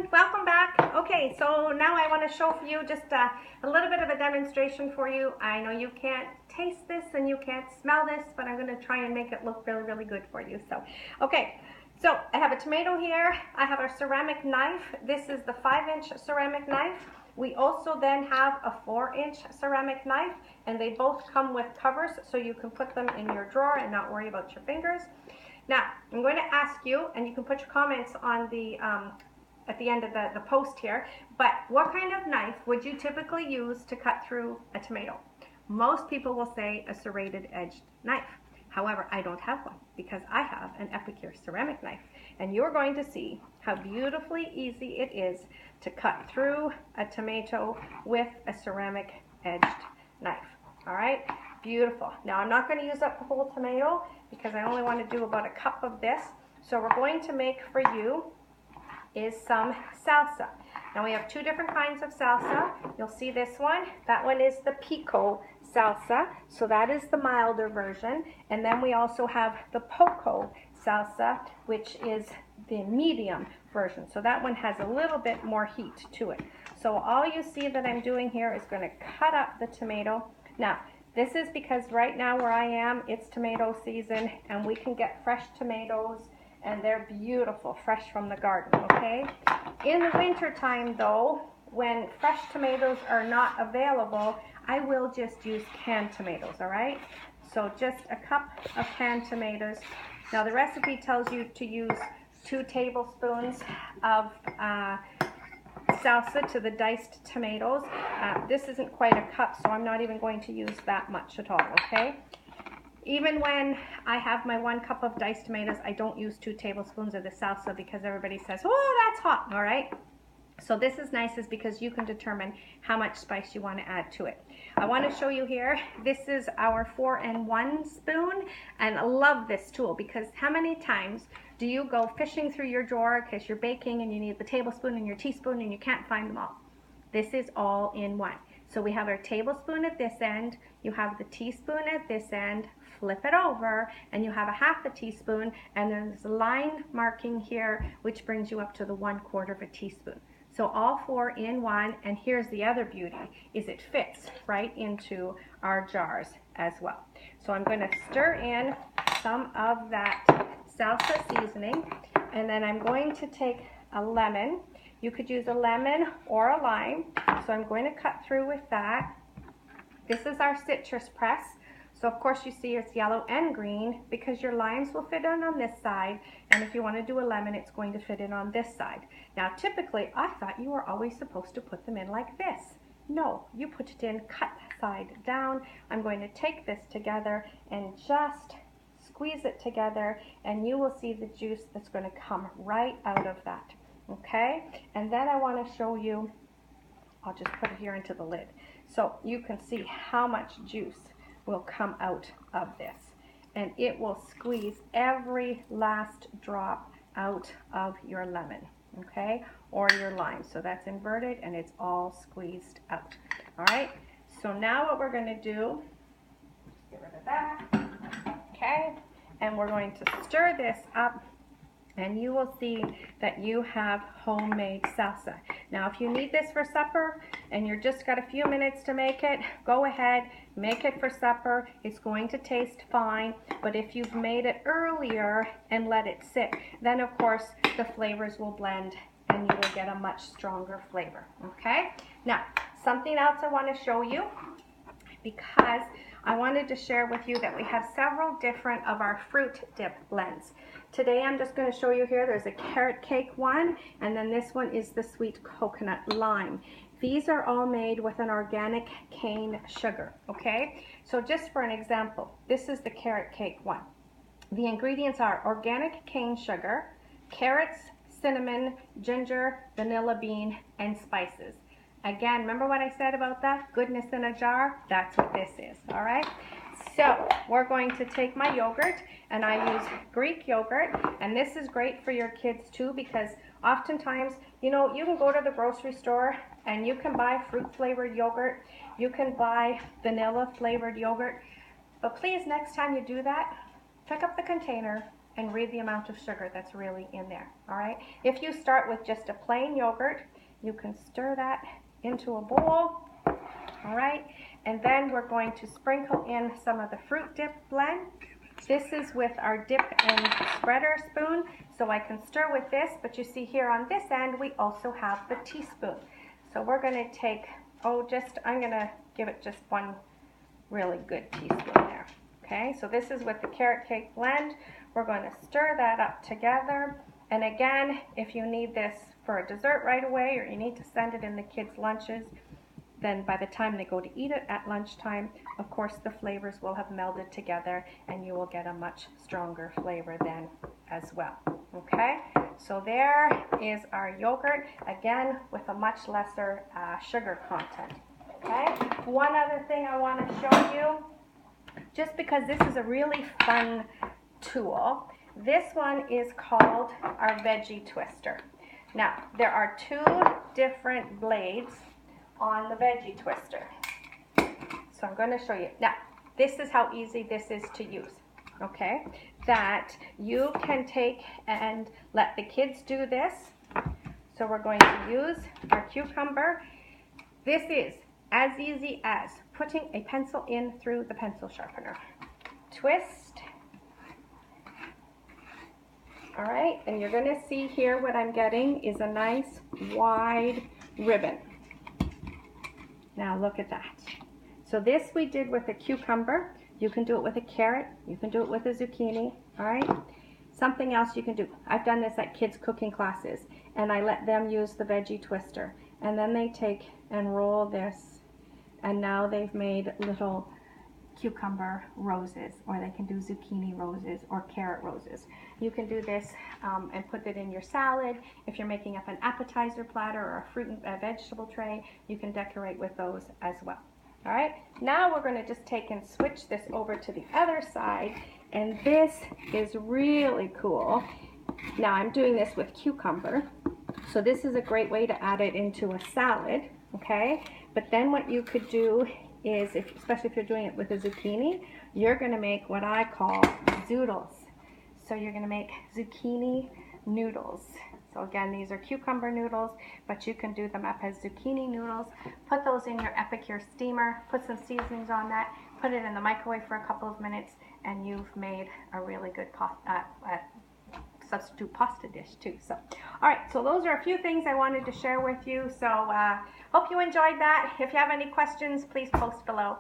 everyone, welcome back. Okay, so now I want to show for you just a little bit of a demonstration for you. I know you can't taste this and you can't smell this, but I'm going to try and make it look really, really good for you. So, okay, so I have a tomato here. I have a ceramic knife. This is the 5-inch ceramic knife. We also then have a 4-inch ceramic knife, and they both come with covers so you can put them in your drawer and not worry about your fingers. Now, I'm going to ask you, and you can put your comments on the at the end of the post here, but what kind of knife would you typically use to cut through a tomato? Most people will say a serrated edged knife. However, I don't have one because I have an Epicure ceramic knife, and you're going to see how beautifully easy it is to cut through a tomato with a ceramic edged knife. All right, beautiful. Now I'm not going to use up the whole tomato because I only want to do about a cup of this. So we're going to make for you is some salsa. Now we have two different kinds of salsa. You'll see this one. That one is the pico salsa. So that is the milder version. And then we also have the poco salsa, which is the medium version. So that one has a little bit more heat to it. So all you see that I'm doing here is going to cut up the tomato. Now, this is because right now where I am, it's tomato season, and we can get fresh tomatoes, and they're beautiful, fresh from the garden, okay? In the winter time though, when fresh tomatoes are not available, I will just use canned tomatoes, all right? So just a cup of canned tomatoes. Now the recipe tells you to use 2 tablespoons of salsa to the diced tomatoes. This isn't quite a cup, so I'm not even going to use that much at all, okay? Even when I have my 1 cup of diced tomatoes, I don't use 2 tablespoons of the salsa because everybody says, oh, that's hot, all right? So this is nice is because you can determine how much spice you want to add to it. I want to show you here, this is our 4-in-1 spoon, and I love this tool because how many times do you go fishing through your drawer because you're baking and you need the tablespoon and your teaspoon and you can't find them all? This is all in one. So we have our tablespoon at this end, you have the teaspoon at this end, flip it over, and you have a 1/2 teaspoon, and there's a line marking here which brings you up to the 1/4 teaspoon. So all 4 in one, and here's the other beauty, is it fits right into our jars as well. So I'm going to stir in some of that salsa seasoning, and then I'm going to take a lemon. You could use a lemon or a lime, so I'm going to cut through with that. This is our citrus press. So of course you see it's yellow and green because your limes will fit in on this side, and if you want to do a lemon, it's going to fit in on this side. Now typically I thought you were always supposed to put them in like this. No, you put it in cut side down. I'm going to take this together and just squeeze it together, and you will see the juice that's going to come right out of that. Okay, and then I want to show you, I'll just put it here into the lid so you can see how much juice will come out of this, and it will squeeze every last drop out of your lemon, okay, or your lime. So that's inverted and it's all squeezed out. All right, so now what we're going to do, get rid of that, okay, and we're going to stir this up, and you will see that you have homemade salsa. Now if you need this for supper and you're just got a few minutes to make it, go ahead, make it for supper. It's going to taste fine, but if you've made it earlier and let it sit, then of course the flavors will blend and you will get a much stronger flavor, okay? Now, something else I want to show you, because I wanted to share with you that we have several different of our fruit dip blends. Today I'm just going to show you here, there's a carrot cake one, and then this one is the sweet coconut lime. These are all made with an organic cane sugar, okay? So just for an example, this is the carrot cake one. The ingredients are organic cane sugar, carrots, cinnamon, ginger, vanilla bean, and spices. Again, remember what I said about that? Goodness in a jar? That's what this is, all right? So we're going to take my yogurt, and I use Greek yogurt, and this is great for your kids too because oftentimes, you know, you can go to the grocery store and you can buy fruit flavored yogurt, you can buy vanilla flavored yogurt, but please next time you do that, pick up the container, and read the amount of sugar that's really in there, all right? If you start with just a plain yogurt, you can stir that into a bowl, all right? And then we're going to sprinkle in some of the fruit dip blend. This is with our dip and spreader spoon, so I can stir with this, but you see here on this end, we also have the teaspoon. So we're gonna take, I'm gonna give it just one really good teaspoon there. Okay, so this is with the carrot cake blend. We're going to stir that up together. And again, if you need this for a dessert right away, or you need to send it in the kids' lunches, then by the time they go to eat it at lunchtime, of course the flavors will have melded together and you will get a much stronger flavor then as well. Okay, so there is our yogurt, again with a much lesser sugar content. Okay, one other thing I want to show you, just because this is a really fun tool, this one is called our veggie twister. Now, there are two different blades on the veggie twister. So I'm going to show you. Now, this is how easy this is to use, okay? That you can take and let the kids do this. So we're going to use our cucumber. This is as easy as putting a pencil in through the pencil sharpener. Twist. All right, and you're going to see here what I'm getting is a nice wide ribbon. Now look at that. So this we did with a cucumber. You can do it with a carrot. You can do it with a zucchini. All right. Something else you can do. I've done this at kids' cooking classes, and I let them use the veggie twister. And then they take and roll this, and now they've made little cucumber roses, or they can do zucchini roses or carrot roses. You can do this and put it in your salad. If you're making up an appetizer platter or a fruit and vegetable tray, you can decorate with those as well. All right, now we're going to just take and switch this over to the other side, and this is really cool. Now I'm doing this with cucumber, so this is a great way to add it into a salad, okay? But then what you could do is, especially if you're doing it with a zucchini, you're going to make what I call zoodles. So you're going to make zucchini noodles. So again, these are cucumber noodles, but you can do them up as zucchini noodles. Put those in your Epicure steamer, put some seasonings on that, put it in the microwave for a couple of minutes, and you've made a really good substitute pasta dish too. So, all right, so those are a few things I wanted to share with you. So hope you enjoyed that. If you have any questions, please post below.